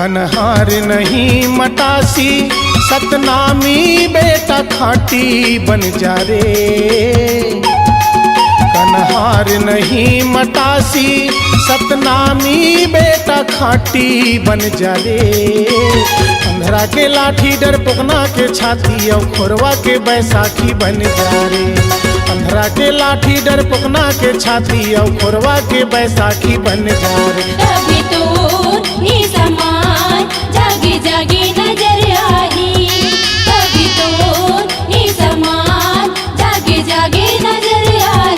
कन्हार नहीं मटासी सतनामी बेटा खाटी बन जा रे। कन्हार नहीं मटासी सतनामी बेटा खाटी बन जा रे। अंधरा के लाठी डर पुकना के छाती और खोरवा के बैसाखी बन जा रे। अंधरा के लाठी डर पुकना के छाती और खोरवा के बैसाखी बन जा रे। अभी तो ही समान जागी जागी नजर आई। अभी तो ही समान जागी जागी नजर आई।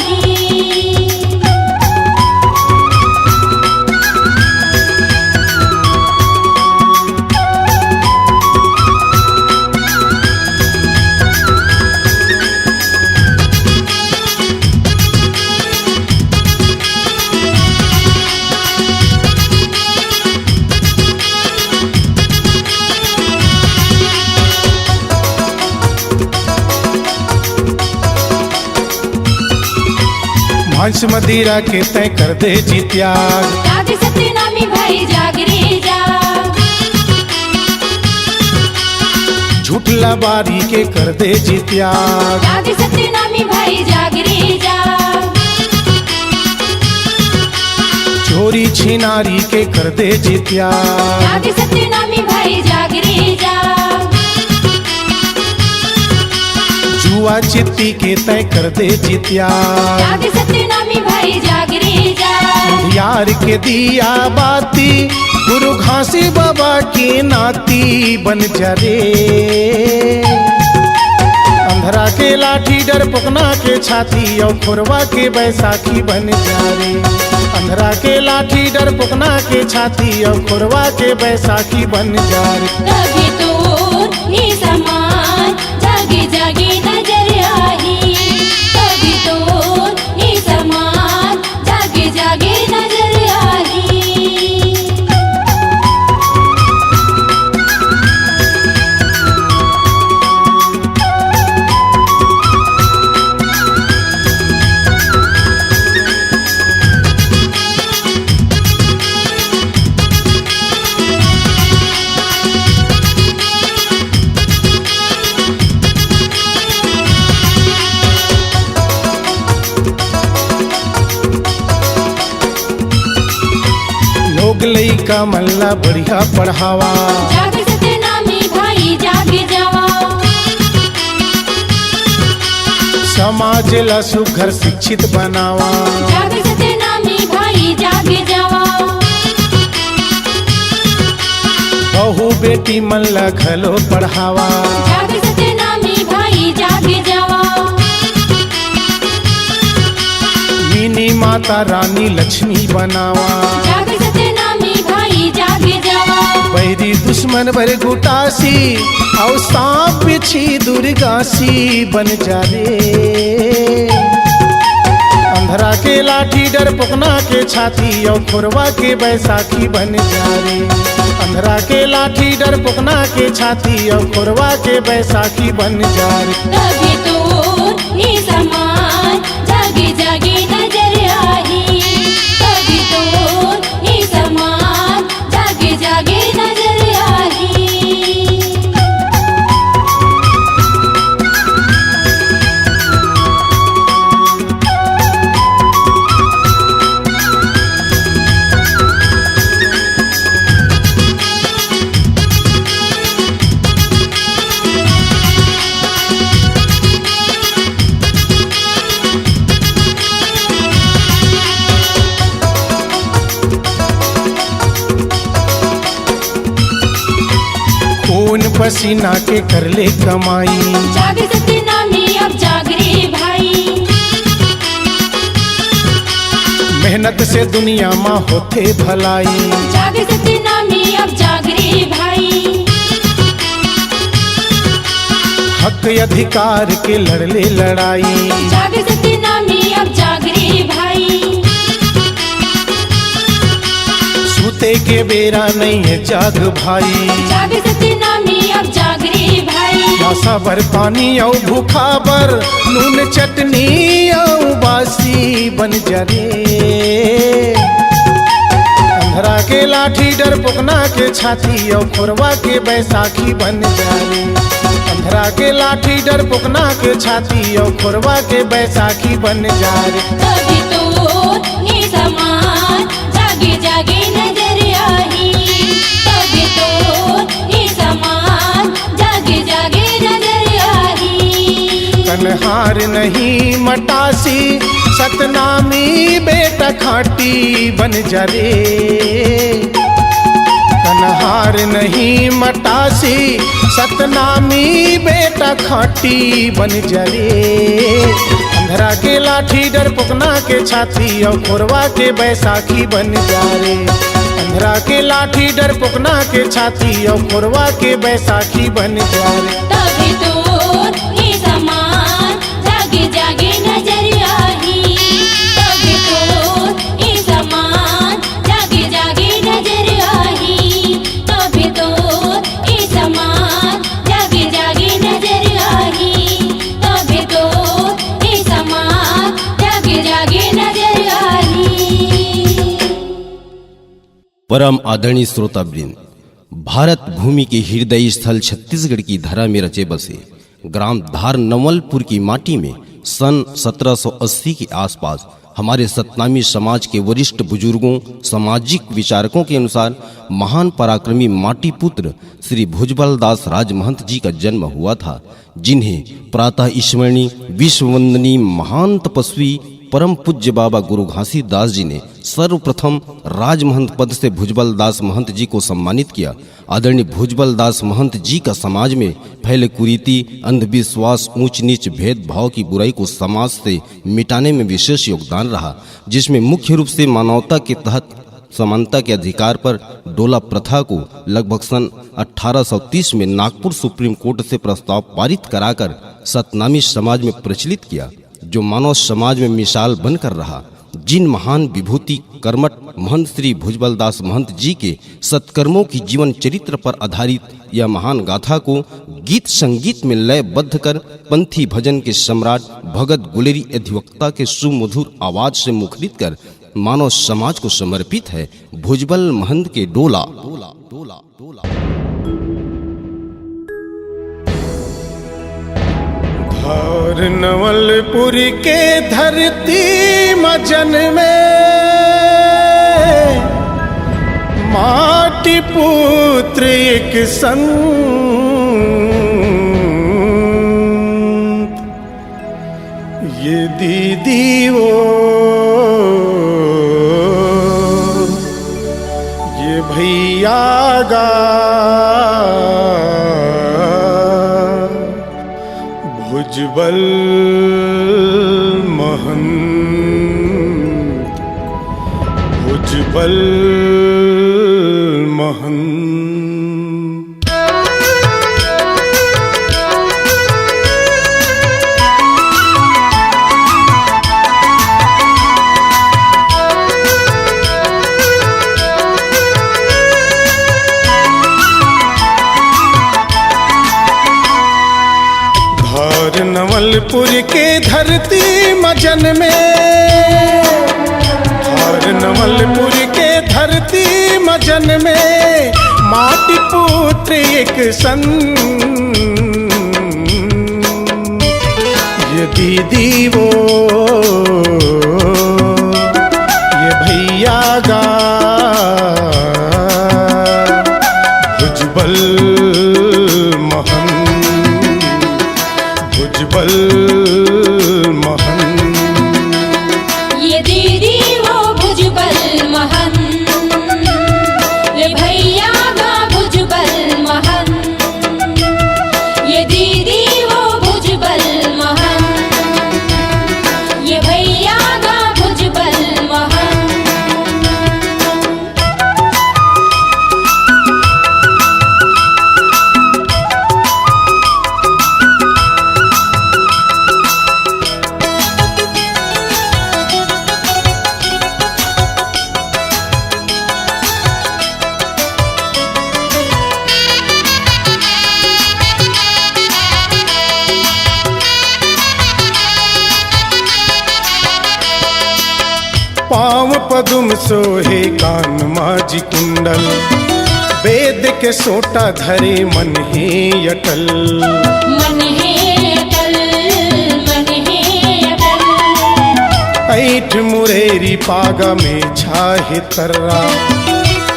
हंस मदिरा के तय कर दे जी त्याग। जाग सतनामी भाई जाग रे जाग। झूठला बारी के कर दे जी त्याग। जाग सतनामी भाई जाग रे जाग। चोरी छिनारी के कर दे जी त्याग। जाग सतनामी भाई जाग रे जाग। जुआ चित्ती के तय कर दे जी त्याग। जाग सतनामी भाई जाग रे जाग। यार के दिया बाती गुरु घासी बाबा की नाती बन जा रे। अंधरा के लाठी डर पुकना के छाती और खोरवा के बैसाखी बन जा रे। अंधरा के लाठी डर पुकना के छाती और खोरवा के बैसाखी बन जा रे। अभी तो ही समान जागी जागी नजर आई। अभी तो ही समान जागी जागी नजर आई। लोग लइका मल्ला बढ़िया पढ़ावा। जाग सतनामी भाई जाग जावा। समाज ला सुघर शिक्षित बनावा। जाग सतनामी भाई जाग जावा। बहू बेटी मल्ला घलो पढ़ावा। जाग सतनामी भाई जाग जावा। मीनी माता रानी लक्ष्मी बनावा। जाग सतनामी भाई जाग जावा। बैरी दुश्मन भर गुटासी और सांप बिछी दुर्गासी बन जा रे। अंधरा के लाठी डर पुकना के छाती और खोरवा के बैसाखी बन जा रे। अंधरा के लाठी डर पुकना के छाती और खोरवा के बैसाखी बन जा रे। अभी तो ही समान जागी जागी नजर आई। अभी तो ही समान जागी जागी नजर आई। खून पसीना के कर ले कमाई। जाग सतनामी अब जाग रे भाई। मेहनत से दुनिया में होते भलाई। जाग सतनामी अब जाग रे भाई। हक अधिकार के लड़ले लड़ाई। जाग सतनामी अब जाग रे भाई। सूते के बेरा नहीं है जाग भाई। जाग सतनामी अब जाग रे भाई। प्यासा भर पानी और भूखा भर नून चटनी और बासी बन जा रे। अंधरा के लाठी डरपोकना के छाती और खोरवा के बैसाखी बन जाए। अंधरा के लाठी डरपोकना के छाती और खोरवा के बैसाखी बन जाए। तभी तो ये समान जागे जागे नजर आई। तभी तो ये समान जागे जागे नजर आई। कन्हार नहीं मटासी सतनामी बेटा खाटी बन जा रे। कन्हार नहीं मटासी सतनामी बेटा खाटी बन जा रे। अंधरा के लाठी डरपोकना के छाती और खोरवा के बैसाखी बन जा रे। अंधरा के लाठी डरपोकना के छाती और खोरवा के बैसाखी बन जा रे। तभी तो ये समान जागे जागे नजर आई। तभी तो ये समान जागे जागे नजर आई। तभी तो ये समान जागे जागे नजर आई। तभी तो ये समान जागे जागे नजर आई। परम आदरणीय श्रोतावृंद, भारत भूमि के हृदय स्थल छत्तीसगढ़ की धरा में रचे बसे ग्राम धार नवलपुर की माटी में सन 1780 के आसपास हमारे सतनामी समाज के वरिष्ठ बुजुर्गों, सामाजिक विचारकों के अनुसार महान पराक्रमी माटी पुत्र श्री भुजबल दास राजमहंत जी का जन्म हुआ था, जिन्हें प्रातः स्मरणीय विश्ववंदनीय महान तपस्वी परम पूज्य बाबा गुरु घासीदास जी ने सर्वप्रथम राजमहंत पद से भुजबल दास महंत जी को सम्मानित किया। आदरणीय भुजबल दास महंत जी का समाज में फैले कुरीति, अंधविश्वास, ऊंच नीच, भेदभाव की बुराई को समाज से मिटाने में विशेष योगदान रहा, जिसमें मुख्य रूप से मानवता के तहत समानता के अधिकार पर डोला प्रथा को लगभग सन 1830 में नागपुर सुप्रीम कोर्ट से प्रस्ताव पारित कराकर सतनामी समाज में प्रचलित किया, जो मानव समाज में मिसाल बनकर रहा। जिन महान विभूति कर्मठ महंत श्री भुजबल दास महंत जी के सत्कर्मों की जीवन चरित्र पर आधारित यह महान गाथा को गीत संगीत में लयबद्ध कर पंथी भजन के सम्राट भगत गुलेरी अधिवक्ता के सुमधुर आवाज से मुखरित कर मानव समाज को समर्पित है भुजबल महंत के डोला। धार नवलपुर के धरती मजन में माटी पुत्र एक संत, ये दीदी वो ये भैया गा भुजबल महंत, भुजबल महंत। नवलपुर के धरती मजन में, धार नवलपुर के धरती मजन में माटी पुत्र एक संत, ये दीदी वो ये भैया गा भुजबल भुजबल महंत। ये दीदी वो भुजबल महंत, ये भैया गा भुजबल महंत। ये दीदी वो भुजबल महंत, ये भैया गा भुजबल महंत। पाँव पदुम सोहे कान माझी कुंडल, वेद के सोटा धरे मन ही अटल। मन है अटल, मन है अटल। ऐठ मुरेरी पागा में छाहे तर्रा,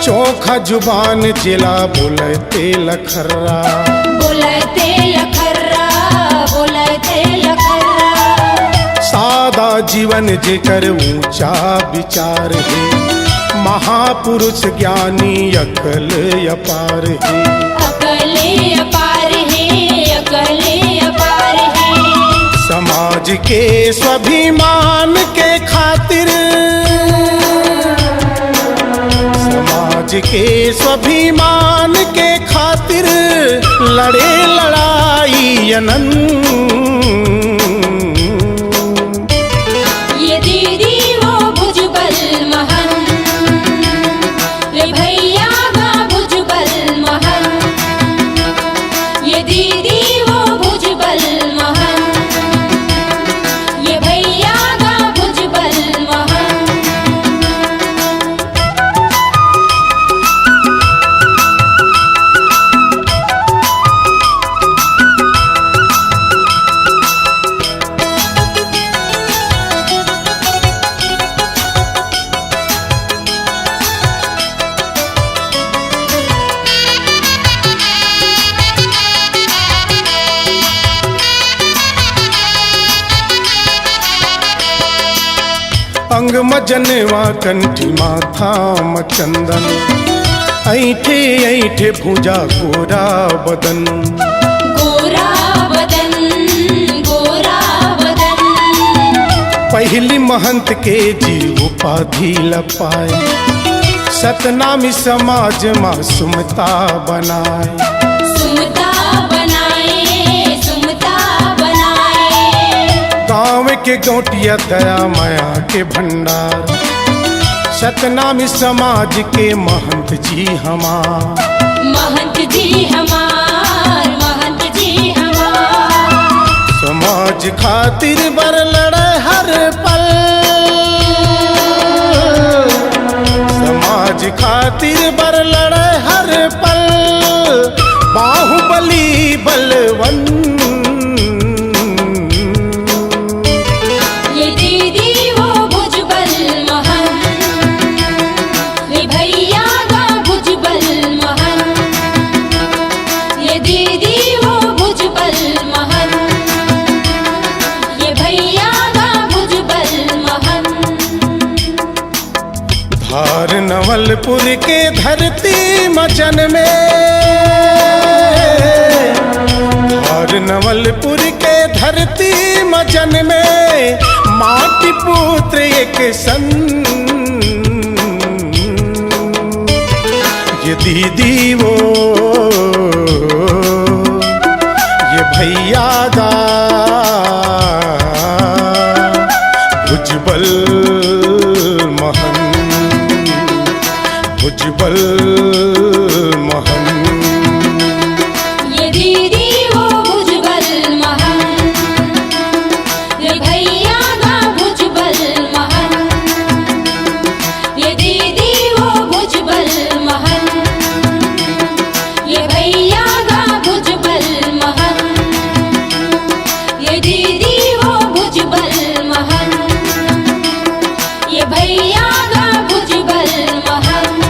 चोखा जुबान जिला बोलते लखर्रा। बोलते लखर्रा, बोलते लखर्रा। सादा जीवन जेकर ऊंचा विचार है, महापुरुष ज्ञानी अकल अपार है। अकले अपार है, अकले अपार है। समाज के स्वाभिमान के खातिर, समाज के स्वाभिमान के खातिर लड़े लड़ाई अनंत। ये दीदी वो भुजबल महन, ये भैया गा भुजबल महन। ये दीदी वो भुजबल महन, ये भैया गा भुजबल महन। अंग मजनवा कंठी माथा मचंदन, ऐठे ऐठे भुजा गोरा बदन। गोरा बदन, गोरा बदन। पहली महंत के जीव उपाधि लपाए, सतनामी समाज माँ सुमता बनाए। सुमता बनाए, सुमता बनाए। गाँव के गौटिया दया माया के भंडार, सतनामी समाज के महंत जी हमार। महंत जी हमार, महंत जी हमार। समाज खातिर बर लड़े हर पल, समाज खातिर बर लड़े हर पल। बाहुबली बलवंत, ये दीदी वो भुजबल महन, ये भैया गा भुजबल महन। ये दीदी वो भुजबल महन, ये भैया गा भुजबल महन। धार नवलपुर के धरती मचन में, धार नवलपुर के धरती मचन में, माटी पुत्र एक सन। ये दीदी वो, ये भैया गा भुजबल महन, भुजबल महन। ये दीदी वो भुजबल महन, ये भैया गा भुजबल महन। ये दीदी वो भुजबल महन, ये भैया गा भुजबल महन। ये दीदी वो भुजबल महन, ये भैया गा भुजबल महन।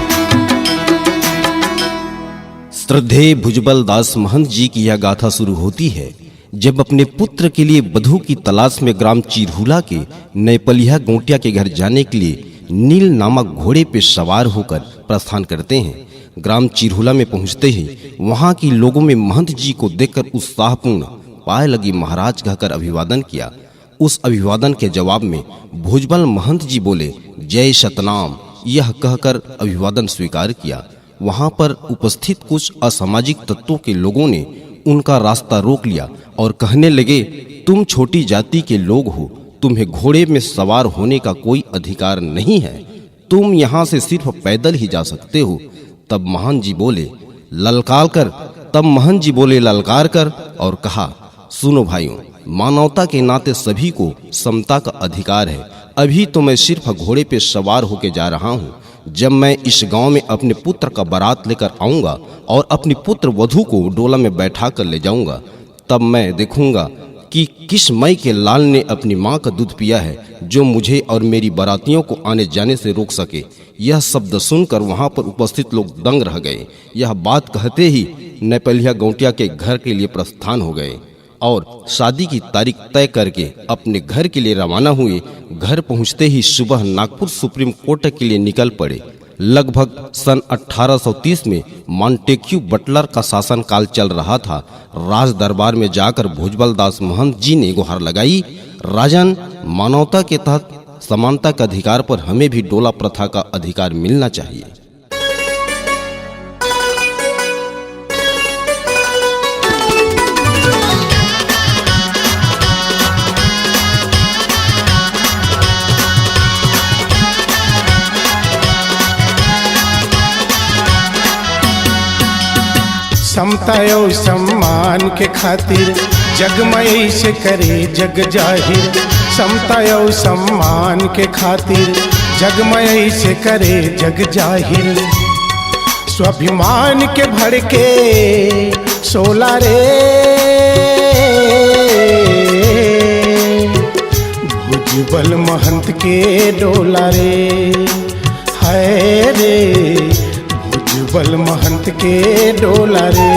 श्रद्धेय भुजबल दास महंत जी की यह गाथा शुरू होती है जब अपने पुत्र के लिए वधू की तलाश में ग्राम चिरहुला के नैपलिया गोटिया के घर जाने के लिए नील नामक घोड़े पे सवार होकर प्रस्थान करते हैं। ग्राम चिरहुला में पहुंचते ही वहां की लोगों में महंत जी को देखकर उत्साहपूर्ण पाए लगी महाराज कहकर अभिवादन किया। उस अभिवादन के जवाब में भुजबल महंत जी बोले जय सतनाम, यह कहकर अभिवादन स्वीकार किया। वहां पर उपस्थित कुछ असामाजिक तत्वों के लोगों ने उनका रास्ता रोक लिया और कहने लगे, तुम छोटी जाति के लोग हो, तुम्हें घोड़े में सवार होने का कोई अधिकार नहीं है, तुम यहाँ से सिर्फ पैदल ही जा सकते हो। तब महंत जी बोले ललकार कर, तब महंत जी बोले ललकार कर और कहा, सुनो भाइयों, मानवता के नाते सभी को समता का अधिकार है। अभी तो मैं सिर्फ घोड़े पे सवार होके जा रहा हूँ। जब मैं इस गांव में अपने पुत्र का बारात लेकर आऊँगा और अपनी पुत्र वधू को डोला में बैठा कर ले जाऊँगा, तब मैं देखूँगा कि किस मई के लाल ने अपनी माँ का दूध पिया है जो मुझे और मेरी बारातियों को आने जाने से रोक सके। यह शब्द सुनकर वहाँ पर उपस्थित लोग दंग रह गए। यह बात कहते ही नेपालिया गौटिया के घर के लिए प्रस्थान हो गए और शादी की तारीख तय करके अपने घर के लिए रवाना हुए। घर पहुंचते ही सुबह नागपुर सुप्रीम कोर्ट के लिए निकल पड़े। लगभग सन 1830 में मॉन्टेक्यू बटलर का शासन काल चल रहा था। राज दरबार में जाकर भुजबल दास महंत जी ने गुहार लगाई, राजन, मानवता के तहत समानता के अधिकार पर हमें भी डोला प्रथा का अधिकार मिलना चाहिए। समता और सम्मान के खातिर जगमय से करे जग जाहिर। समता और सम्मान के खातिर जगमय से करे जग जाहिर। स्वाभिमान के भड़के सोला रे भुजबल महंत के डोला रे, हाय रे भुजबल महंत के डोला रे।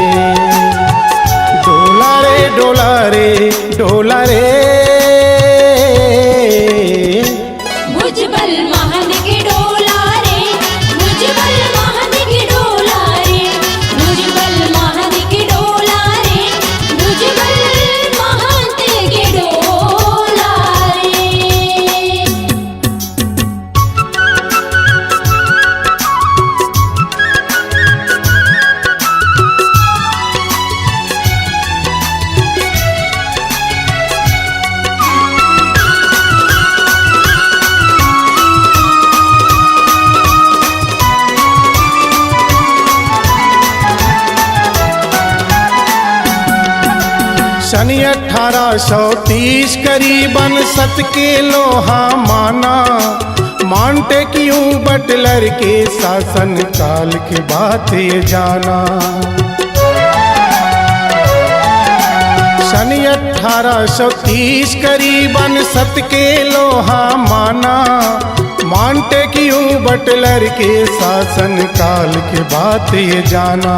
डोला रे डोला रे डोला रे भुजबल महंत के डोला रे, भुजबल महंत के डोला रे, भुजबल महंत के डोला रे, भुजबल महंत के डोला रे। सन 1830 करीबन सत के लोहा माना। मॉन्टेक्यू बटलर के शासन काल के बात ये जाना। सन 1830 करीबन सत के लोहा माना। मॉन्टेक्यू बटलर के शासन काल के बात ये जाना।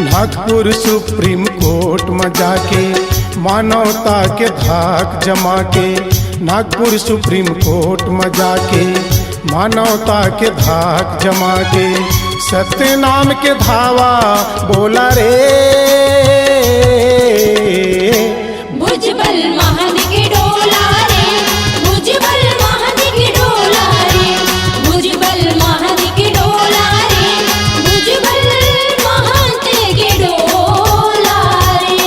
नागपुर सुप्रीम कोर्ट में जाके मानवता के धाक जमा के, नागपुर सुप्रीम कोर्ट में जाके मानवता के धाक जमा के, सत्य नाम के धावा बोला रे। भुजबल महंत के डोला रे, भुजबल महंत के डोला रे, भुजबल महंत के डोला रे, भुजबल महंत के डोला रे।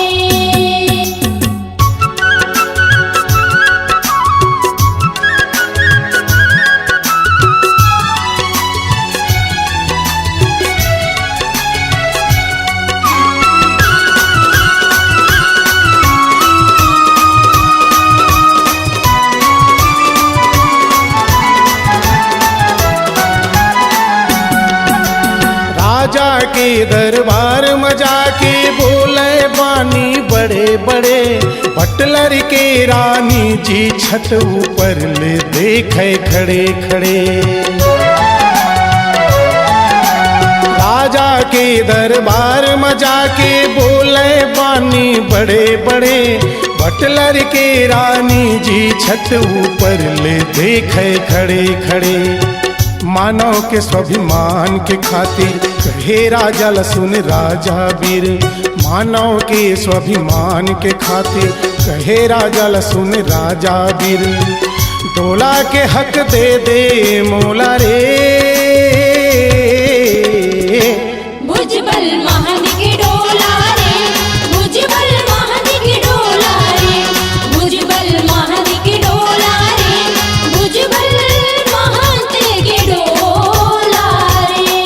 राजा के दरबार में जाके बोले बानी बड़े बड़े। बटलर के रानी जी छत ऊपर ले देखे खड़े खड़े। राजा के दरबार में जाके बोले बानी बड़े बड़े। बटलर के रानी जी छत ऊपर ले देखे खड़े खड़े। मानव के स्वाभिमान के खातिर कहे राजा लसुन राजा वीर। मानव के स्वाभिमान के खातिर कहे राजा लसुन राजा वीर। डोला के हक दे दे मोला रे। भुजबल महंत के डोला रे, भुजबल महंत के डोला रे, भुजबल महंत के डोला रे, भुजबल महंत के डोला रे।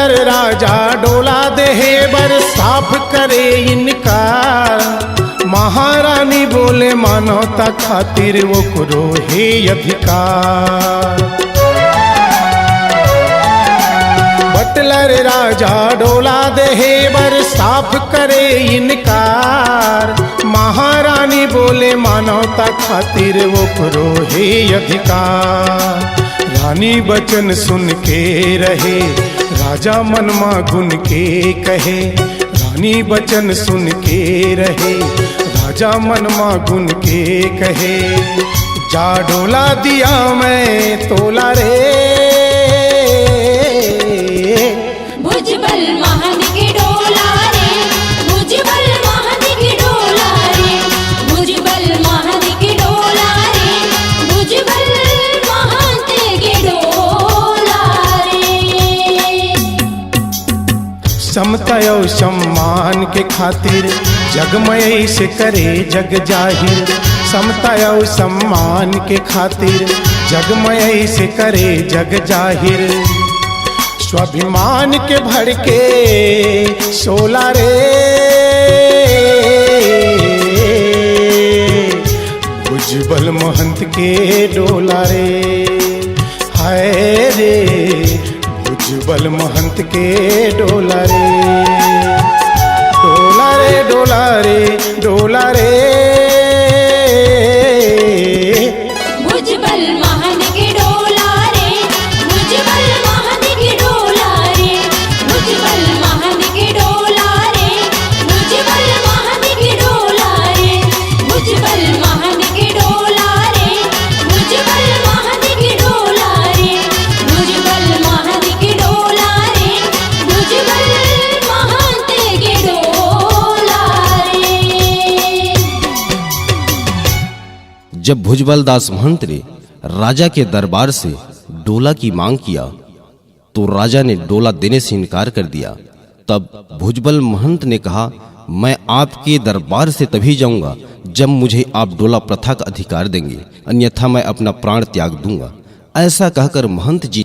बटलर राजा डोला देहे बर साफ करे इनकार। महारानी बोले मानवता खातिर वो करो हे अधिकार। बटलर राजा डोला देहे बर साफ करे इनकार। महारानी बोले मानवता खातिर वो करो हे अधिकार। रानी बचन सुन के रहे राजा मनमा गुन के कहे। रानी बचन सुन के रहे राजा मनमा गुन के कहे। जा डोला दिया मैं तोला रे। भुजबल महंत के डोला रे, भुजबल महंत के डोला रे, भुजबल महंत के डोला रे, भुजबल महंत के डोला रे। समता और सम्मान के खातिर जगमय से करे जग जाहिर। समता और सम्मान के खातिर जगमय से करे जग जाहिर। स्वाभिमान के भड़के सोला रे। भुजबल महंत के डोला रे। हाय रे भुजबल महंत के डोला रे। डोला रे डोला रे डोला रे। भुजबल महंत के डोला रे, भुजबल महंत के डोला रे, भुजबल महंत के डोला रे, भुजबल महंत के डोला रे, भुजबल महंत के डोला रे, भुजबल महंत के डोला रे, भुजबल महंत के डोला रे, भुजबल महंत के डोला रे। जब भुजबल दास महंत ने राजा के दरबार से डोला की मांग किया तो राजा ने डोला देने से इनकार कर दिया। तब भुजबल महंत ने कहा, मैं आपके दरबार से तभी जाऊंगा जब मुझे आप डोला प्रथा का अधिकार देंगे, अन्यथा मैं अपना प्राण त्याग दूंगा। ऐसा कहकर महंत जी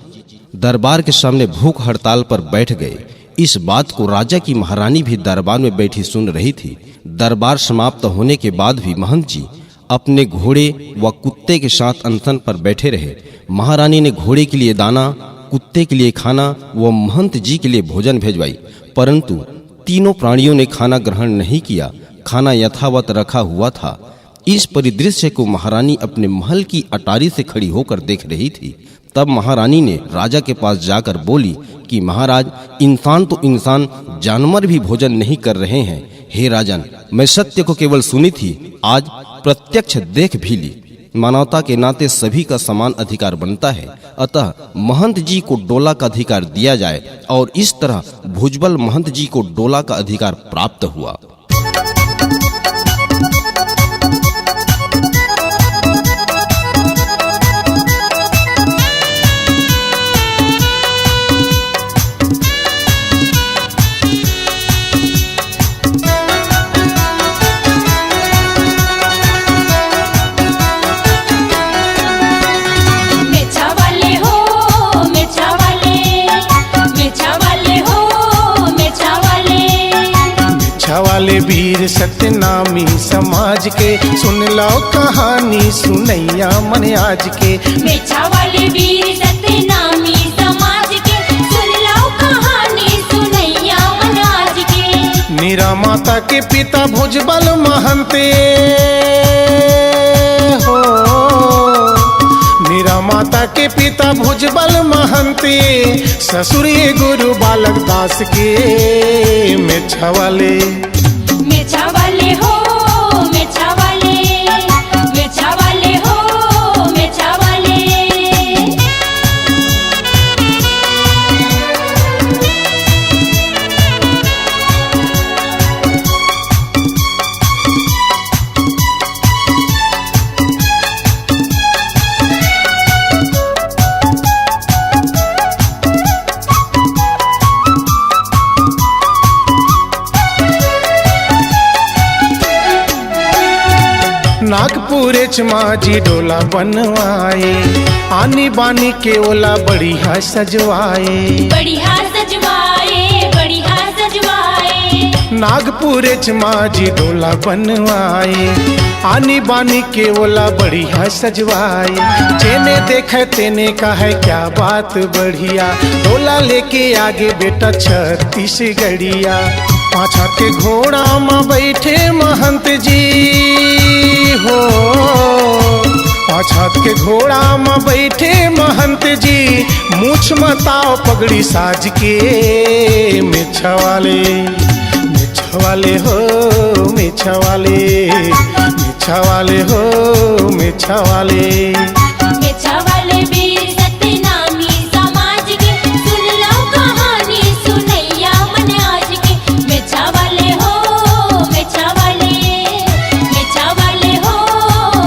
दरबार के सामने भूख हड़ताल पर बैठ गए। इस बात को राजा की महारानी भी दरबार में बैठी सुन रही थी। दरबार समाप्त होने के बाद भी महंत जी अपने घोड़े व कुत्ते के साथ अनशन पर बैठे रहे। महारानी ने घोड़े के लिए दाना, कुत्ते के लिए खाना व महंत जी के लिए भोजन भेजवाई, परंतु तीनों प्राणियों ने खाना ग्रहण नहीं किया। खाना यथावत रखा हुआ था। इस परिदृश्य को महारानी अपने महल की अटारी से खड़ी होकर देख रही थी। तब महारानी ने राजा के पास जाकर बोली कि महाराज, इंसान तो इंसान, जानवर भी भोजन नहीं कर रहे हैं। हे राजन, मैं सत्य को केवल सुनी थी, आज प्रत्यक्ष देख भी ली। मानवता के नाते सभी का समान अधिकार बनता है, अतः महंत जी को डोला का अधिकार दिया जाए। और इस तरह भुजबल महंत जी को डोला का अधिकार प्राप्त हुआ। वाले वीर सत्यनामी समाज के सुन लो कहानी सुनैया मन आज के। मेछा वाले वीर सत्यनामी समाज के सुन लो कहानी सुनैया मन आज के। मीरा माता के पिता भुजबल महंते हो। मीरा माता के पिता भुजबल महंते, ससुर गुरु बालक दास के। मेछा वाले हो, मेछा वाले, मेछा वाले हो, मेछा वाले। नागपुरे माझी डोला बनवाए, आनी बानी के ओला बढ़िया सजवाए। बढ़िया सजवाए। सजवाए। नागपुर माझी डोला बनवाए, आनी बानी के ओला बढ़िया सजवाए। जेने देखे तेने का है क्या बात बढ़िया, डोला लेके आगे बेटा छत्तीसगढ़िया। पाँच हाथ के घोड़ा में बैठे महंत जी हो, पाँच हाथ के घोड़ा में बैठे महंत जी। मूछ मताओ पगड़ी साज के, मिछा वाले वाले हो, मिछा वाले, मिछा वाले हो, मिछा वाले। मिछा वाले वीर सतनामी समाज के, सुन लो कहानी सुनैया मन आज के। मिछा वाले हो, मिछा वाले, मिछा वाले हो,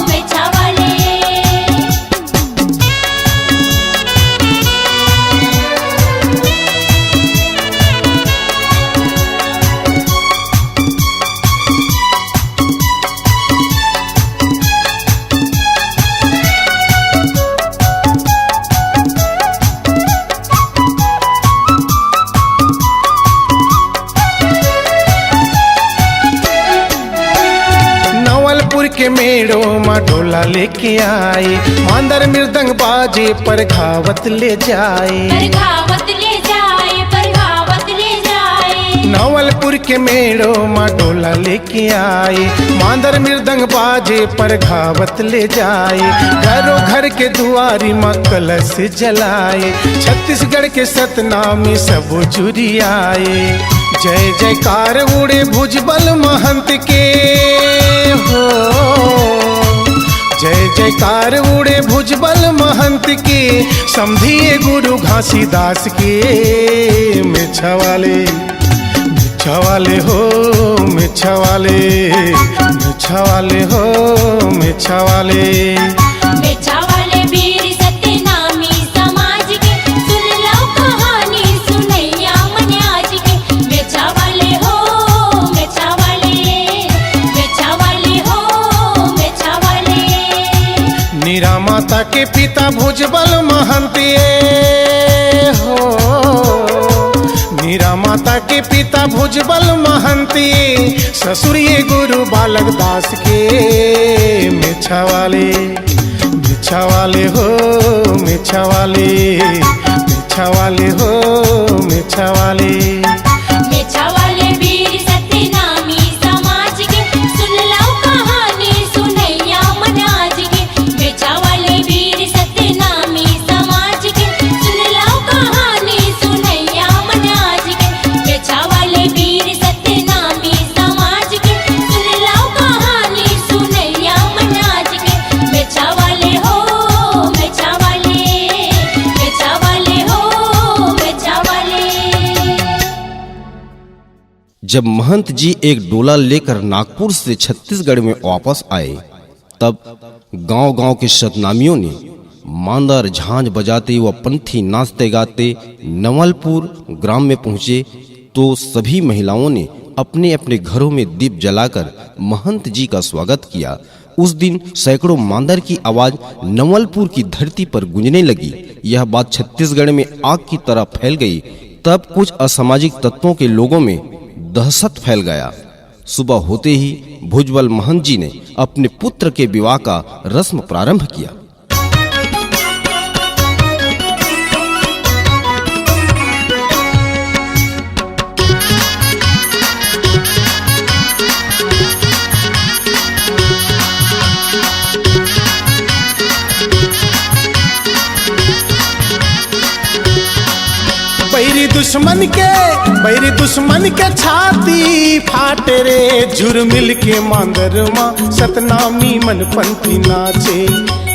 मिछा वाले। के मेड़ो में ढोला लेके आए, मांदर मृदंग बाजे पर घावत ले जाए। पर घावत ले जाए, पर घावत ले जाए। नवलपुर के मेड़ो में ढोला लेके आए, मांदर मृदंग बाजे पर घावत ले जाए। घरों घर के दुआरी में कलश जलाए, छत्तीसगढ़ के सतनामी सब जुरी आए। जय जयकार उड़े भुजबल महंत के हो, जय जयकार उड़े भुजबल महंत के। समझिए गुरु घासीदास के, मिछा वाले, मिछा वाले हो, मिछा वाले, मिछा वाले हो, मिछा वाले। मिछा वाले वीर सतनामी समाज के, सुन लो कहानी सुनैया मन आज के। मिछा वाले हो, मिछा वाले, मिछा वाले हो, मिछा वाले। नीरा माता के पिता भुजबल महंती हो, मीरा माता के पिता भुजबल महंती। ससुरिये गुरु बालक दास के, मिछा वाले, मिछा वाले हो, मिछा वाले, मिछा वाले हो, मिछा वाले। मिछा वाले वीर सतनामी समाज के, सुन लो कहानी सुनैया मन आज के। मिछा वाले वीर सतनामी समाज के, सुन लो कहानी सुनैया मन आज के। मिछा वाले वीर सतनामी समाज के, सुन लो कहानी सुनैया मन आज के। मिछा वाले हो, मिछा वाले, मिछा वाले हो, मिछा वाले। जब महंत जी एक डोला लेकर नागपुर से छत्तीसगढ़ में वापस आए, तब गांव-गांव के सतनामियों ने मांदर झांझ बजाते व पंथी नाचते गाते नवलपुर ग्राम में पहुंचे तो सभी महिलाओं ने अपने अपने घरों में दीप जलाकर महंत जी का स्वागत किया। उस दिन सैकड़ों मांदर की आवाज नवलपुर की धरती पर गूंजने लगी। यह बात छत्तीसगढ़ में आग की तरह फैल गई। तब कुछ असामाजिक तत्वों के लोगों में दहशत फैल गया। सुबह होते ही भुजबल महंत जी ने अपने पुत्र के विवाह का रस्म प्रारंभ किया। बैरी दुश्मन के छाती फाटे रे, झुरमिल के मांदर माँ सतनामी मन पंथी नाचे।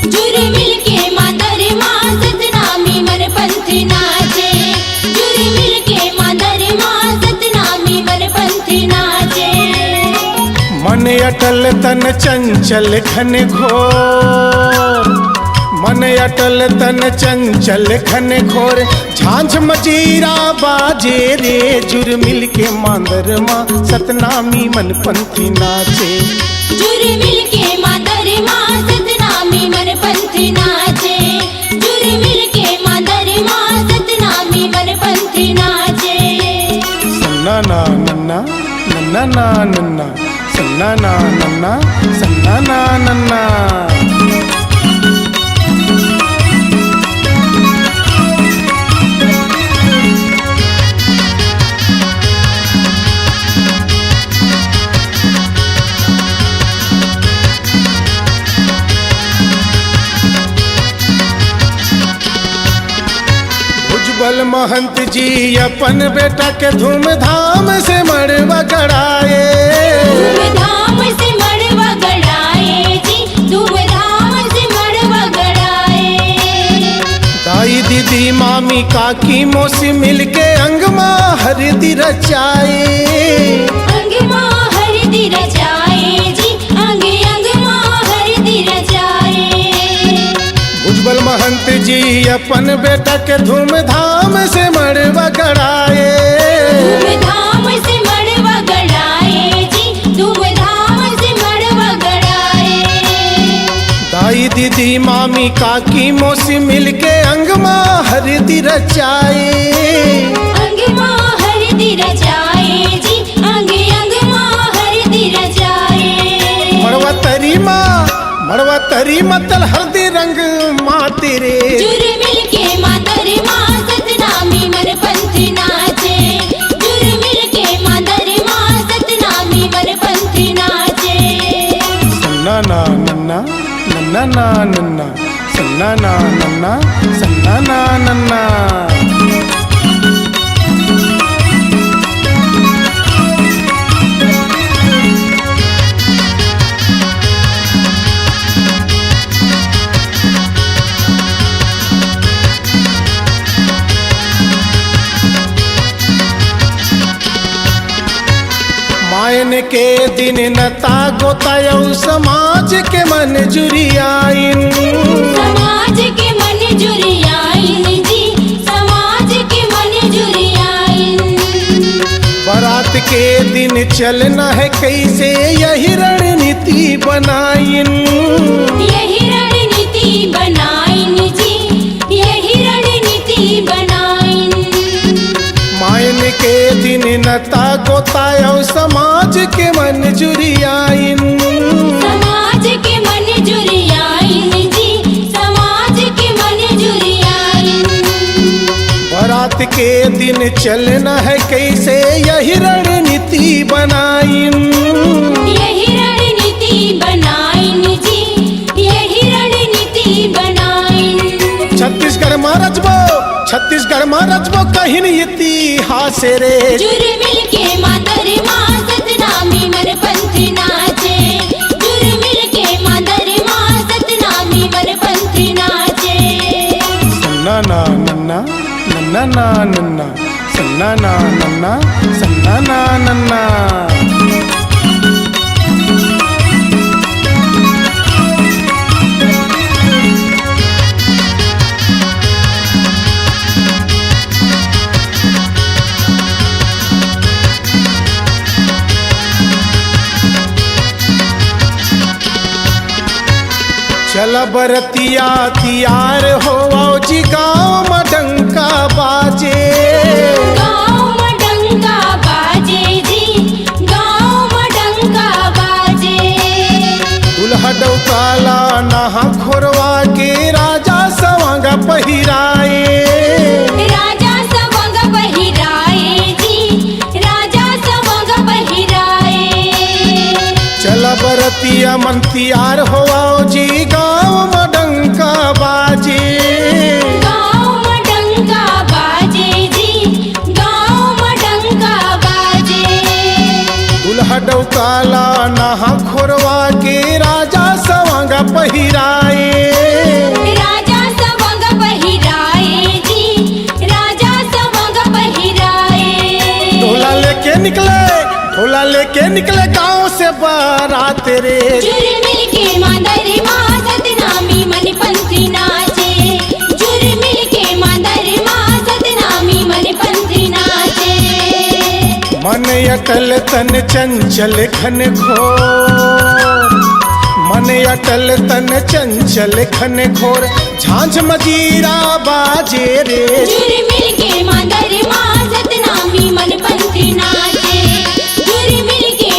झुरमिल के मांदर माँ सतनामी मन पंथी नाचे। झुरमिल के मांदर माँ सतनामी मन पंथी नाचे। मन अटल तन चंचल घन घोर, मन अटल तन चंचल घन घोर। झांझ मजीरा बाजे रे, झुरमिल के मांदर माँ सतनामी मन पंथी नाचे। झुरमिल के मांदर माँ सतनामी मन पंथी नाचे। झुरमिल के मांदर माँ सतनामी मन पंथी नाचे। सुनना ना ना नन्ना सन्ना ना नन्ना सन्ना ना नन्ना। भुजबल महंत जी अपन बेटा के धूमधाम से मड़वा गड़ाए। धूमधाम से मड़वा गड़ाए जी, धूमधाम से मड़वा गड़ाए। दाई दीदी मामी काकी मौसी मिलके अंगमा हरदी रचाए। अंगमा हरदी रचाए जी, अंगमा हरदी रचाए। भुजबल महंत जी अपन बेटा के धूमधाम से मड़वा गड़ाए। धूमधाम से मड़वा गड़ाए जी, धूमधाम से मड़वा गड़ाए। दाई दीदी मामी काकी मौसी मिलके अंगमा हरदी रचाए। अंगमा हरदी रचाए जी, अंगमा हरदी रचाए। मड़वा तरी मतल हल्दी रंग माँ तेरे। जुर मिलके मातर माँ सतनामी मन पंथ नाचे। जुर मिलके मातर माँ सतनामी मन पंथ नाचे। सन्ना ना नन्ना नन्ना ना नन्ना सन्ना ना नन्ना सन्ना ना नन्ना। मायन के दिन नता गोतायऊ समाज के मन जुरियाइन। समाज के मन जुरियाइन जी, समाज के मन जुरियाइन। बारात के दिन चलना है कैसे यही रणनीति बनाइन। यही रणनीति बनाइन जी, यही रणनीति बनाइन। मायन के दिन नता गोतायऊ समाज के मन जुरियाइन। समाज के मन जुरियाइन जी, समाज के मन जुरियाइन। बारात के दिन चलना है कैसे यही रणनीति बनाइन। यही रणनीति बनाइन जी, यही रणनीति बनाइन। छत्तीसगढ़ में रचबो कहीं इतिहास रे। जुर मिलके मातर माँ सतनामी मन पंथ नाचे। जुर मिलके मातर माँ सतनामी मन पंथ नाचे। सन्ना ना नन्ना नन्ना ना नन्ना सन्ना ना नन्ना सन्ना ना नन्ना। चल बरतिया तियार हो जी गाँव में डंका बाजे। गाँव में डंका बाजे जी, गाँव में डंका बाजे। दुल्हा डौकाला नहा खोरवा के राजा सवंग पहिराए। राजा सवंग पहिराए जी, राजा सवंग पहिराए। चल बरतिया मन तियार हो जी गाँव में डंका बाजे। गाँव में डंका बाजे जी, गाँव में डंका बाजे। दुल्हा डौकाला नहा खोरवा के राजा सवंग पहिराए। राजा सवंग पहिराए जी, राजा सवंग पहिराए। ढोला लेके निकले गाँव से बारात रे। जुर मिलके मातर माँ सतनामी मन पंथ नाचे। जुर मिलके मातर माँ सतनामी मन पंथ नाचे। मन अटल तन चंचल खन घोर। मन अटल तन चंचल खन घोर झांझ मजीरा बाजे रे। जुर मिलके मातर माँ सतनामी मन पंथ नाचे। जुर मिलके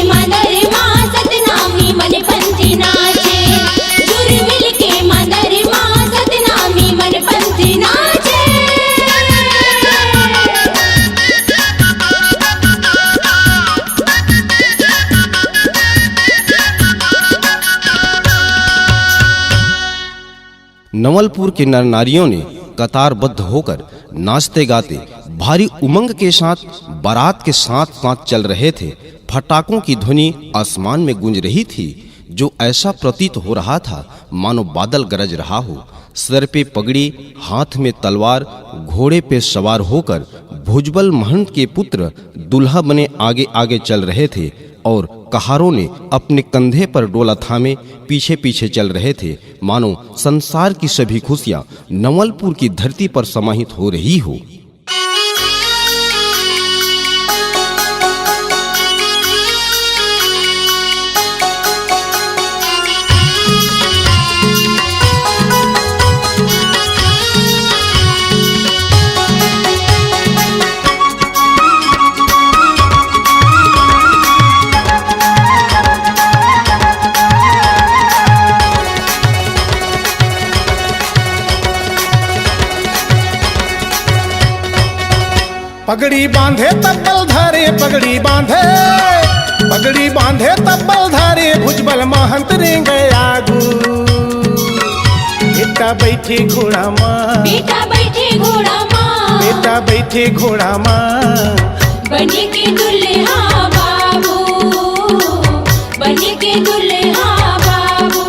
नवलपुर के नर नारियों ने कतारबद्ध होकर नाचते गाते भारी उमंग के साथ बारात के साथ साथ चल रहे थे। फटाकों की ध्वनि आसमान में गूंज रही थी, जो ऐसा प्रतीत हो रहा था मानो बादल गरज रहा हो। सर पे पगड़ी, हाथ में तलवार, घोड़े पे सवार होकर भुजबल महंत के पुत्र दुल्हा बने आगे आगे चल रहे थे और कहारों ने अपने कंधे पर डोला थामे पीछे पीछे चल रहे थे, मानो संसार की सभी खुशियां नवलपुर की धरती पर समाहित हो रही हो। पगड़ी बांधे तब्बल धारे, पगड़ी बांधे, पगड़ी बांधे तब्बल धारे, भुजबल महंत रेंग आगू। बेटा बैठे घोड़ा माँ, बेटा बैठे घोड़ा माँ, बेटा बैठे घोड़ा माँ, बने के दुल्हा बाबू, बने के दुल्हा बाबू।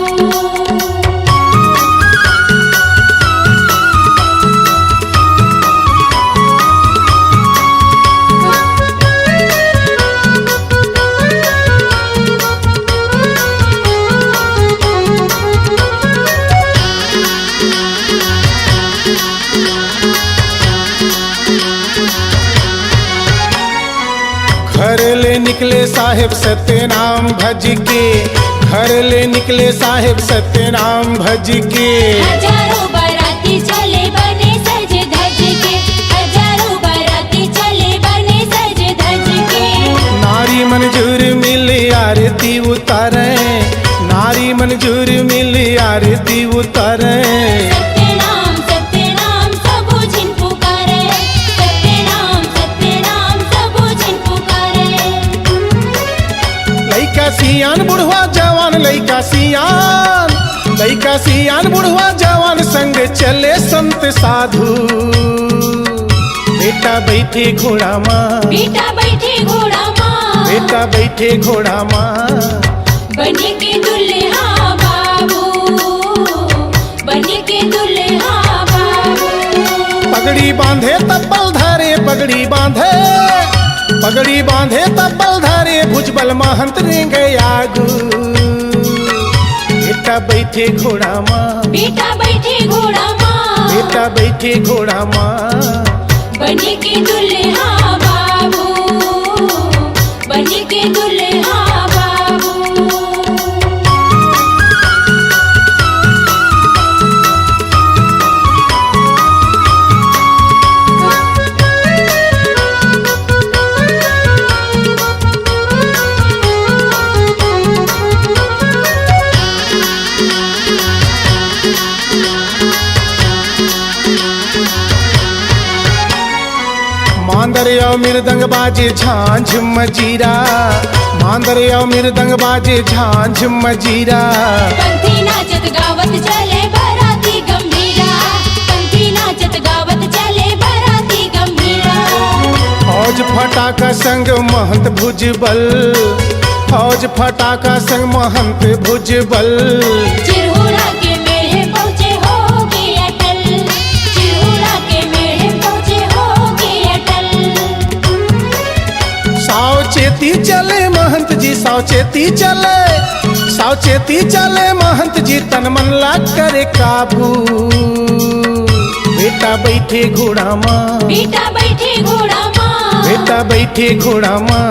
घर ले निकले साहेब सत्य नाम भज के, घर ले निकले साहेब सत्य नाम भज के। हजारों बाराती चले बने सज धज के, हजारों बाराती चले बने सज धज के। नारी मंजूर मिली आरती उतारे, नारी मंजूर मिली आरती उतारे। सत्य नाम सबो जिन पुकारे, सत्य नाम सबो जिन पुकारे। लइका सियान बुढ़वा जवान, लइका सियान, लइका सियान बुढ़वा जवान संग चले संत साधु। बेटा बैठे घोड़ा माँ, बेटा बैठे घोड़ा माँ, बेटा बैठे घोड़ा माँ, बने के दुल्हा बाबू, बने के दुल्हा बाबू। पगड़ी बांधे तब्बल धारे, पगड़ी बांधे, पगड़ी बांधे तब्बल धारे, भुजबल महंत रेंग आगू। बेटा बैठे घोड़ा माँ, बेटा बैठे घोड़ा माँ, बेटा बैठे घोड़ा माँ, बने के दुल्हा बाबू, बने के दुल्हा बाबू। मांदरिया मृदंग बाजे झांझ मजीरा, मांदरिया मृदंग बाजे झांझ मजीरा। पंथी नाचत गावत चले बराती गंभीरा, पंथी नाचत गावत चले बराती गंभीरा। फौज फटाका संग महंत भुजबल, फौज फटाका संग महंत भुजबल। चिरहुरा के मेढ़े पहुँचे होगे अटल, चिरहुरा के मेढ़े पहुँचे होगे अटल। सावचेती चले महंत जी, सावचेती चले, सावचेती चले महंत जी, तन मन ला करे काबू। बेटा बैठे घोड़ा माँ, बेटा बैठे घोड़ा माँ, बेटा बैठे घोड़ा माँ,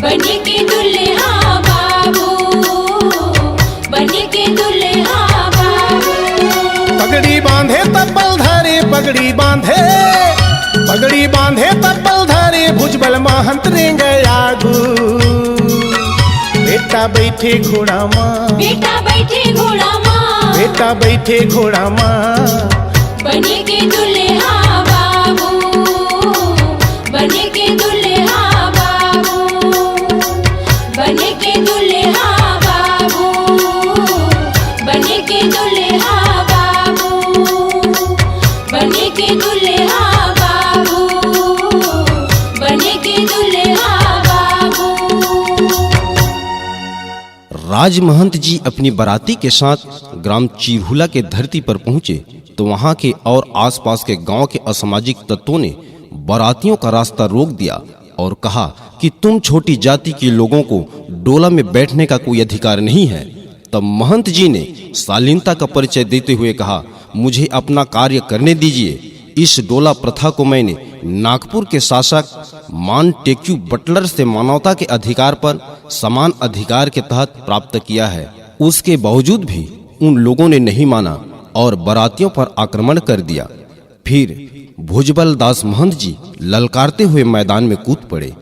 बने के दुल्हा बाबू, बने के दुल्हा बाबू। पगड़ी बांधे तब्बल धारे, पगड़ी बांधे, पगड़ी बांधे तब्बल धारे, भुजबल महंत रेंग आगू। बेटा बैठे घोड़ा माँ, बेटा बैठे घोड़ा माँ, बेटा बैठे घोड़ा माँ, बने के दुल्हा बाबू, बने के दुल्हा बाबू, बने के दुल्हा बाबू, बने के दुल्हा बाबू। राजमहंत जी अपनी बाराती के साथ ग्राम चिरहुला के धरती पर पहुंचे तो वहां के और आसपास के गांव के असामाजिक तत्वों ने बारातियों का रास्ता रोक दिया और कहा कि तुम छोटी जाति के लोगों को डोला में बैठने का कोई अधिकार नहीं है। तब महंत जी ने शालीनता का परिचय देते हुए कहा, मुझे अपना कार्य करने दीजिए। इस डोला प्रथा को मैंने नागपुर के शासक मानटेक्यू बटलर से मानवता के अधिकार पर समान अधिकार के तहत प्राप्त किया है। उसके बावजूद भी उन लोगों ने नहीं माना और बारातियों पर आक्रमण कर दिया। फिर भुजबल दास महंत जी ललकारते हुए मैदान में कूद पड़े।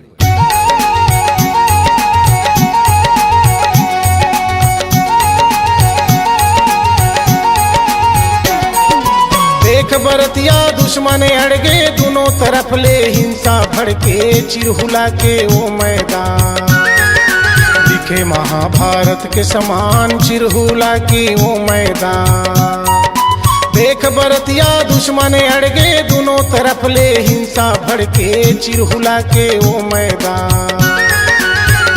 देख बरतिया दुश्मन अड़गे, दोनों तरफ ले हिंसा भड़के, चिरहुला के वो मैदान दिखे महाभारत के समान, चिरहुला की वो मैदान। देख बरतिया दुश्मन अड़गे, दोनों तरफ ले हिंसा भड़के, चिरहुला के वो मैदान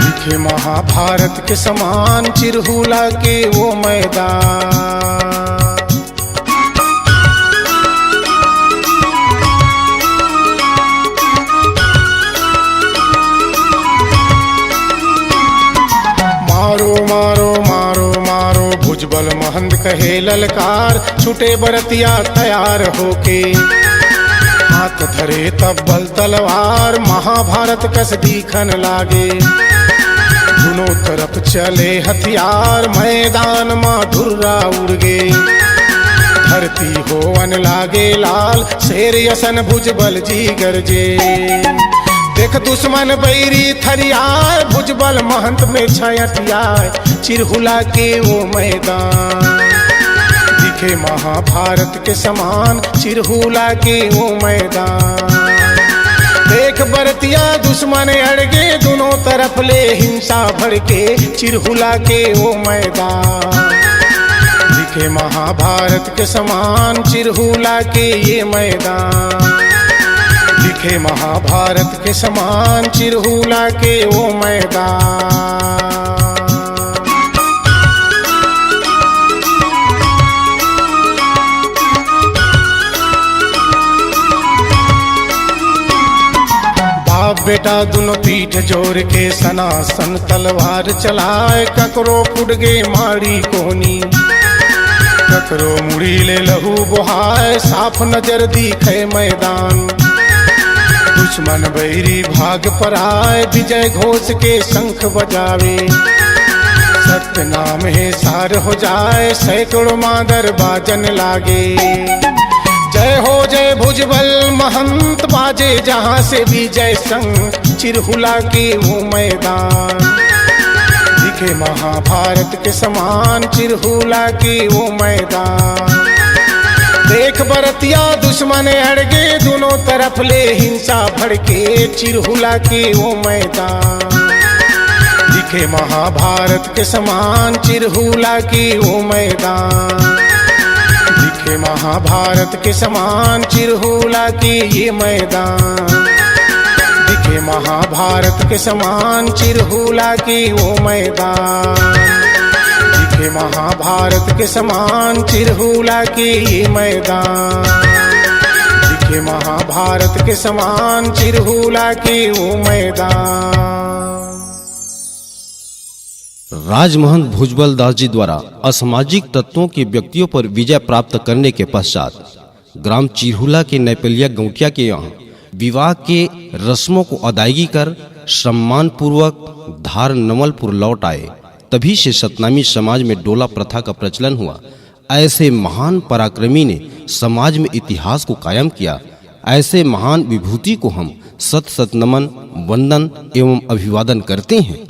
दिखे महाभारत के समान, चिरहुला के वो मैदान। मारो मारो मारो मारो भुजबल महंत कहे ललकार, छुटे बरतिया तैयार होके, हाथ धरे तब बल तलवार, महाभारत कस दिखन लागे। दोनों तरफ चले हथियार, मैदान माँ धुर्रा उड़ गे, धरती होवन लागे लाल, शेर यसन भुजबल जी गरजे। देख दुश्मन बैरी थरियार, भुजबल महंत में छयटियार, चिरहुला के वो मैदान दिखे महाभारत के समान, चिरहुला के वो मैदान। देख बरतिया दुश्मन अड़गे, दोनों तरफ ले हिंसा भड़के, चिरहुला के वो मैदान दिखे महाभारत के समान, चिरहुला के ये मैदान दिखे महाभारत के समान, चिरहुला के वो मैदान। बाप बेटा दोनों पीठ जोड़ के सनासन तलवार चलाए, ककरो फुट गे मारी कोनी, ककरो मुड़ी ले लहू बुहाए, साफ नजर दिखे मैदान। दुश्मन बैरी भाग पर आए, विजय घोष के शंख बजावे, सत्य नाम है सार हो जाए, सैकड़ों मादर बाजन लागे। जय हो जय भुजबल महंत बाजे, जहां से भी जय संग, चिरहुला के वो मैदान दिखे महाभारत के समान, चिरहुला के वो मैदान। देख बरतिया दुश्मन अड़गे, दोनों तरफ ले हिंसा भड़के, चिरहुला के वो मैदान दिखे महाभारत के समान, चिरहुला के वो मैदान दिखे महाभारत के समान, चिरहुला के ये मैदान दिखे महाभारत के समान, चिरहुला के वो मैदान दिखे महाभारत के समान, चिरहुला के ये मैदान दिखे महाभारत के समान, चिरहुला के वो मैदान। राजमहंत भुजबल दास जी द्वारा असामाजिक तत्वों के व्यक्तियों पर विजय प्राप्त करने के पश्चात ग्राम चिरहुला के नैपलिया गौटिया के यहाँ विवाह के रस्मों को अदायगी कर सम्मान पूर्वक धार नवलपुर लौट आए। तभी से सतनामी समाज में डोला प्रथा का प्रचलन हुआ। ऐसे महान पराक्रमी ने समाज में इतिहास को कायम किया। ऐसे महान विभूति को हम सत सत नमन, वंदन एवं अभिवादन करते हैं।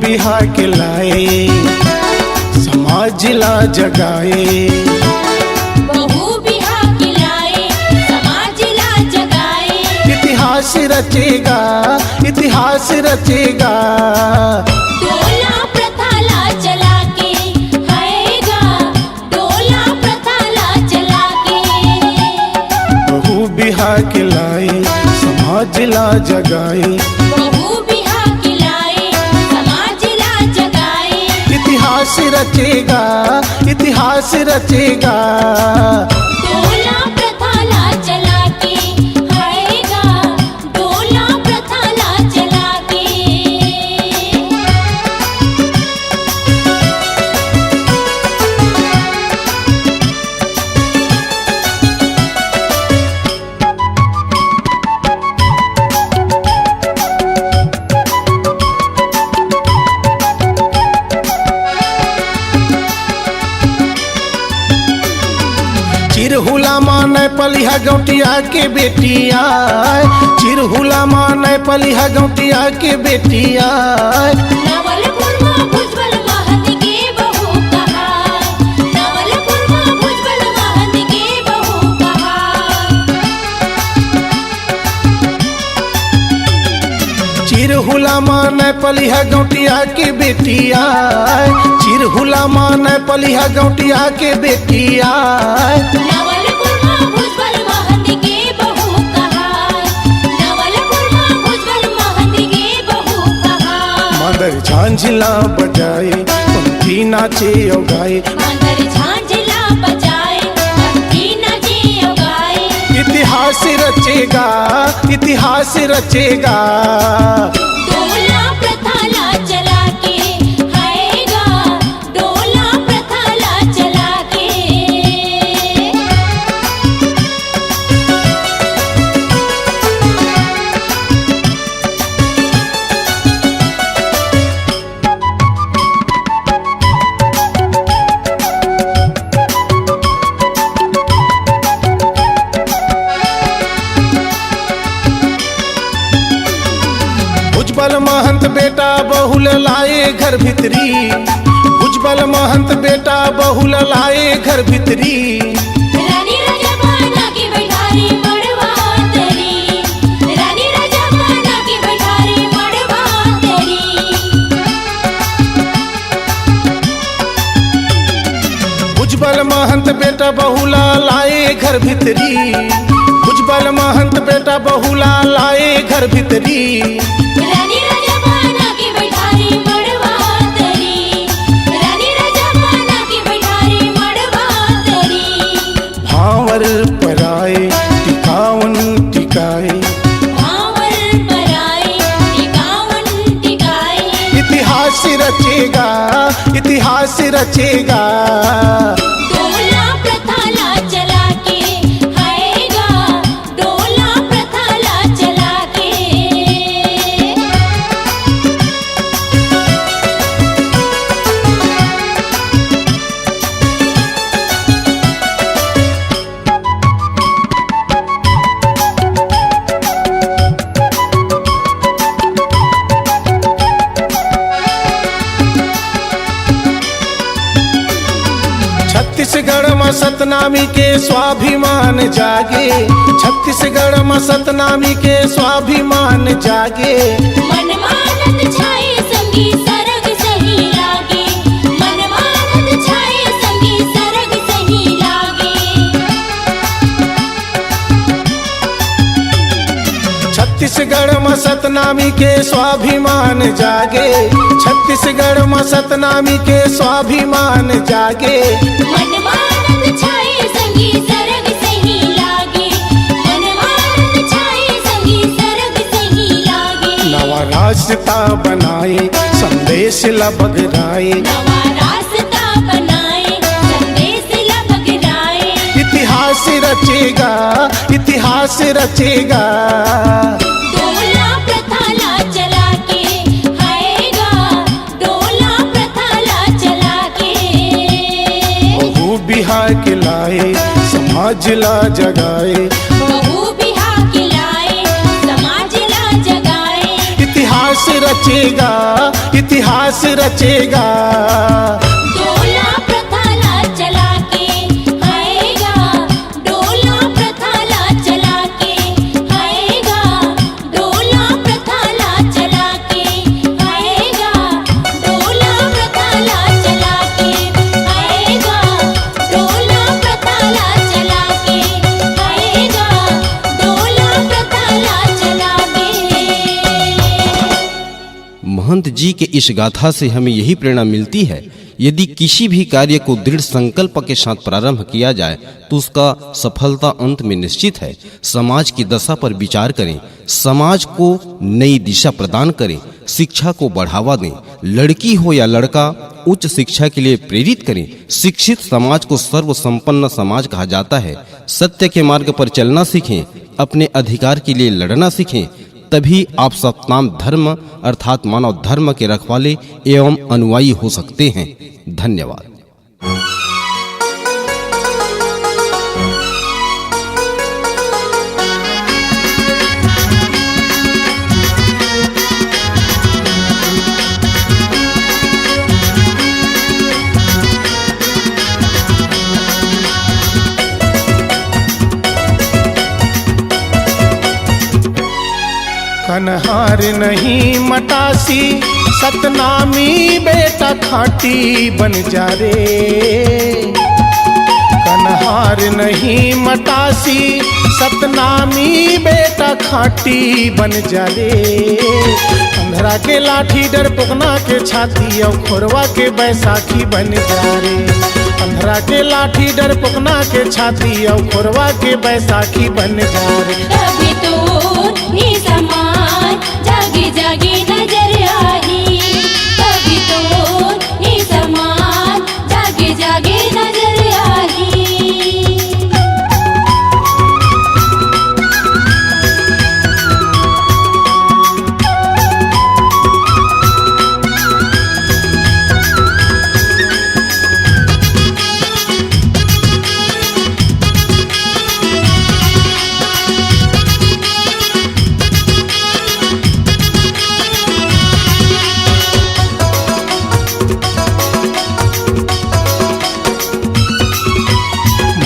बिहार के लाए समाज ला जगाए। बहू बिहा खिलाए समाज ला जगाए। इतिहास रचेगा, इतिहास रचेगा। डोला प्रथा ला चला के आएगा, डोला प्रथा ला चला के। बहू बिहा खिलाए समाज ला जगाए। बहू बिहा खिलाए समाज ला जगाए। इतिहास रचेगा, इतिहास रचेगा। डोला प्रथा ला चला के आएगा, डोला प्रथा ला चला के। चिरहुला माने पलिहा गौटिया के बेटिया। चिरहुला माने पलिहा गौटिया के बेटिया। नवलपुर मां भुजबल महंत के बहू कहा, नवलपुर मां भुजबल महंत के बहू कहा। चिरहुला माने पलिहा गौटिया के बेटिया। चिरहुला माने पलिहा गौटिया के बेटिया। नवलपुर मां भुजबल महंत के बहू कहा, नवलपुर मां भुजबल महंत के बहू कहा। मदर झांझला बजाए पंथी नाचे और गाए। मंदर झांझला बजाए पंथी नाचे और गाए। इतिहास रचेगा, इतिहास रचेगा। डोला प्रथा ला चला के आएगा, डोला प्रथा ला चला के। भुजबल महंत बेटा बहुल लाए घर भितरी। भुजबल महंत बेटा बहुल लाए घर भितरी। रानी राजा बना के बैठारी मड़वा तेरी, रानी राजा बना के बैठारी मड़वा तेरी। भुजबल महंत बेटा बहुला लाए घर भितरी। भुजबल महंत बेटा बहुला लाए घर भितरी। रानी राजा बना के बैठारी मड़वा तेरी, रानी राजा बना के बैठारी मड़वा तेरी। भांवर पराए टिकावन टिकाए। भांवर पराए टिकावन टिकाए। इतिहास रचेगा, इतिहास रचेगा। डोला प्रथा ला चला के आएगा, डोला प्रथा ला चला के। छत्तीसगढ़ में सतनामी के स्वाभिमान जागे। छत्तीसगढ़ में सतनामी के स्वाभिमान जागे। मनमानत छाए संगी सरग सही लागे, मनमानत छाए संगी सरग सही लागे। छत्तीसगढ़ में सतनामी के स्वाभिमान जागे। छत्तीसगढ़ में सतनामी के स्वाभिमान जागे। मनमानत छाए संगी सरग सही लागे, मनमानत छाए संगी सरग सही लागे। नवा रास्ता बनाए संदेश लबगराए। नवा रास्ता बनाए संदेश लबगराए। इतिहास रचेगा, इतिहास रचेगा। डोला प्रथा ला चला के आएगा, डोला प्रथा ला चला के। बहू बिहा के लाए समाज ला जगाए। बहू बिहा खिलाए समाज ला जगाए। इतिहास रचेगा, इतिहास रचेगा। डोला महंत जी के इस गाथा से हमें यही प्रेरणा मिलती है, यदि किसी भी कार्य को दृढ़ संकल्प के साथ प्रारंभ किया जाए तो उसका सफलता अंत में निश्चित है। समाज की दशा पर विचार करें, समाज को नई दिशा प्रदान करें, शिक्षा को बढ़ावा दें, लड़की हो या लड़का उच्च शिक्षा के लिए प्रेरित करें। शिक्षित समाज को सर्वसंपन्न समाज कहा जाता है। सत्य के मार्ग पर चलना सीखें, अपने अधिकार के लिए लड़ना सीखें, तभी आप सतनाम धर्म अर्थात मानव धर्म के रखवाले एवं अनुयायी हो सकते हैं। धन्यवाद। कन्हार नहीं मटासी सतनामी बेटा खाटी बन जा रे। कन्हार नहीं मटासी सतनामी बेटा खाटी बन जा रे। अंधरा के लाठी डरपोकना के छाती और खोरवा के बैसाखी बन जा रे। अंधरा के लाठी डरपोकना के छाती और खोरवा के बैसाखी बन जा रे। तभी तो ये समाज जागे जागे नजर आई, तभी तो ये समाज जागे जागे नजर आई।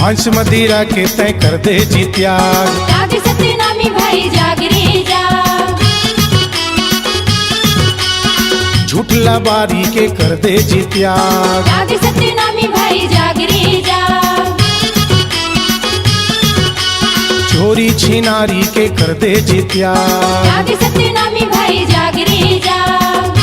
हंस मदिरा के तय कर दे जी त्याग। जाग सतनामी भाई जाग रे जाग, झूठला बारी के कर दे जी त्याग। जाग सतनामी भाई जाग रे जाग, चोरी छिनारी के कर दे जी त्याग। जाग सतनामी भाई जाग रे जाग,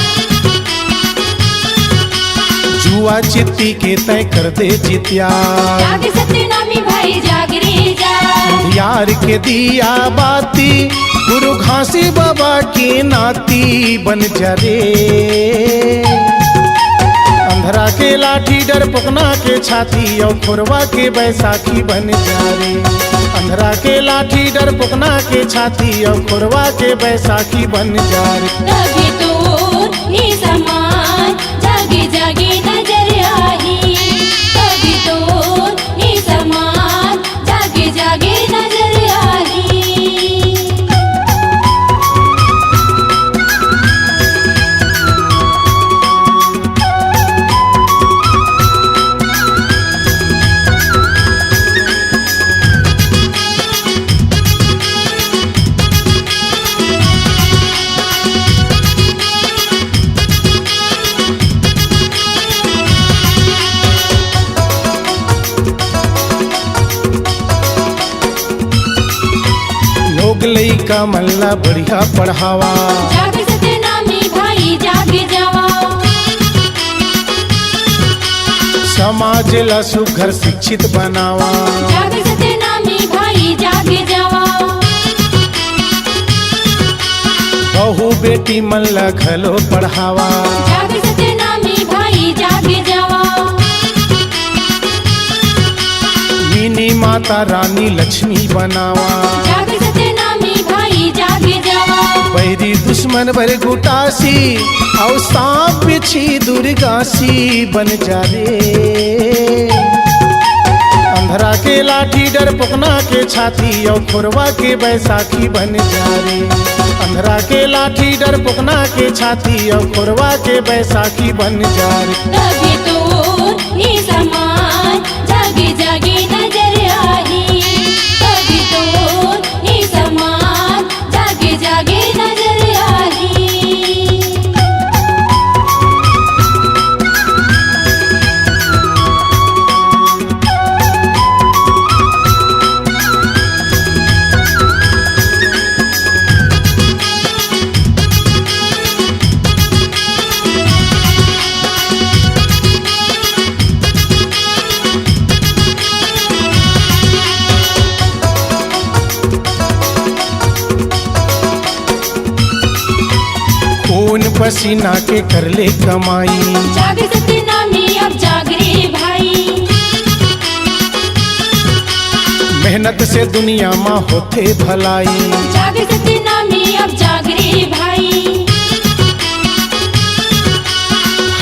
जुआ चित्ती के तय कर दे जी त्याग। जाग सतनामी भाई जाग रे जाग, यार के दिया बाती गुरु घासी बाबा की नाती बन जा रे। अंधरा के लाठी डरपोकना के छाती और खोरवा के बैसाखी बन जा रे। अंधरा के लाठी डरपोकना के छाती और खोरवा के बैसाखी बन जा रे। तभी तो ये समाज जागे जागे नजर आई, तभी तो ये समाज जागे जागे नजर आई। लोग लइका मल्ला बढ़िया पढ़ावा। जाग सतनामी भाई जाग जावा, समाज ला सुघर शिक्षित बनावा। जाग सतनामी भाई जाग जावा, बहू बेटी मल्ला घलो पढ़ावा। जाग सतनामी भाई जाग जावा, मिनी माता रानी लक्ष्मी बनावा। जाग सतनामी भाई जाग जावा, बैरी दुश्मन भर गुटासी और सांप बिछी दुर्गासी बन जा रे। अंधरा के लाठी डरपोकना के छाती और खोरवा के बैसाखी बन जा रे। अंधरा के लाठी डरपोकना के छाती और खोरवा के बैसाखी बन जा रे। तभी तो ये समाज जागे जागे नजर आई, तभी तो ये समाज जागे जागे नजर आई। पसीना के कर ले कमाई। जाग सतनामी अब जाग रे भाई, मेहनत से दुनिया माँ होते भलाई। जाग सतनामी अब जाग रे भाई,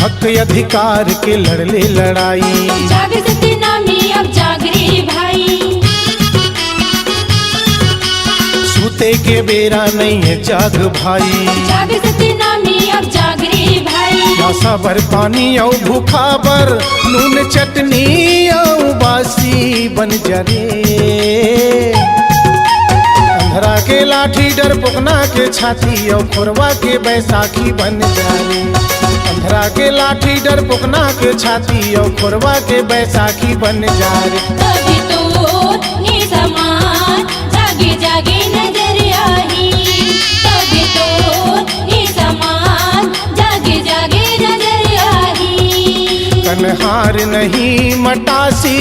हक अधिकार के लड़ले लड़ाई। जाग सतनामी अब जाग रे भाई, सूते के बेरा नहीं है जाग भाई। जाग सतनामी अब जाग रे भाई, प्यासा बर पानी औ भूखा बर नून चटनी औ बासी बन जा रे। अंधरा के लाठी डर पुकना के छाती औ खोरवा के बैसाखी बन जा रे। अंधरा के लाठी डर पुकना के छाती औ खोरवा के बैसाखी बन जा रे। तभी तो ये समान जागे जागे नजर आई, तभी तो ये समान जागे जागे नजर आई। कन्हार नहीं मटासी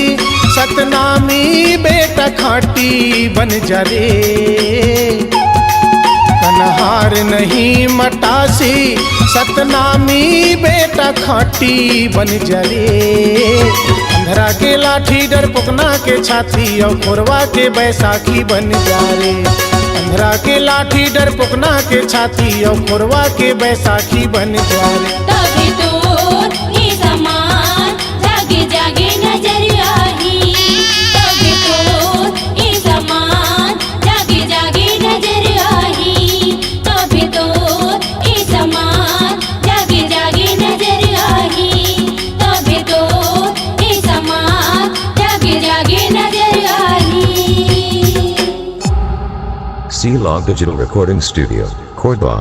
सतनामी बेटा खाटी बन जा रे। कन्हार नहीं मटासी सतनामी बेटा खाटी बन जा रे। अंधरा के लाठी डर पुकना के छाती और खोरवा के बैसाखी बन जा रे। अंधरा के लाठी डर पुकना के छाती और खोरवा के बैसाखी बन जा रे। तभी तो ये समान जागे जागे नजर आई, तभी तो ये समान जागे जागे नजर आई, तभी तो ये समान जागे जागे नजर आई, तभी तो ये समान जागे जागे नजर आई। C-Log Digital Recording Studio, Cordoba.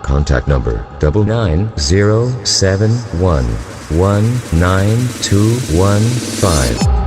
Contact number 99071192115.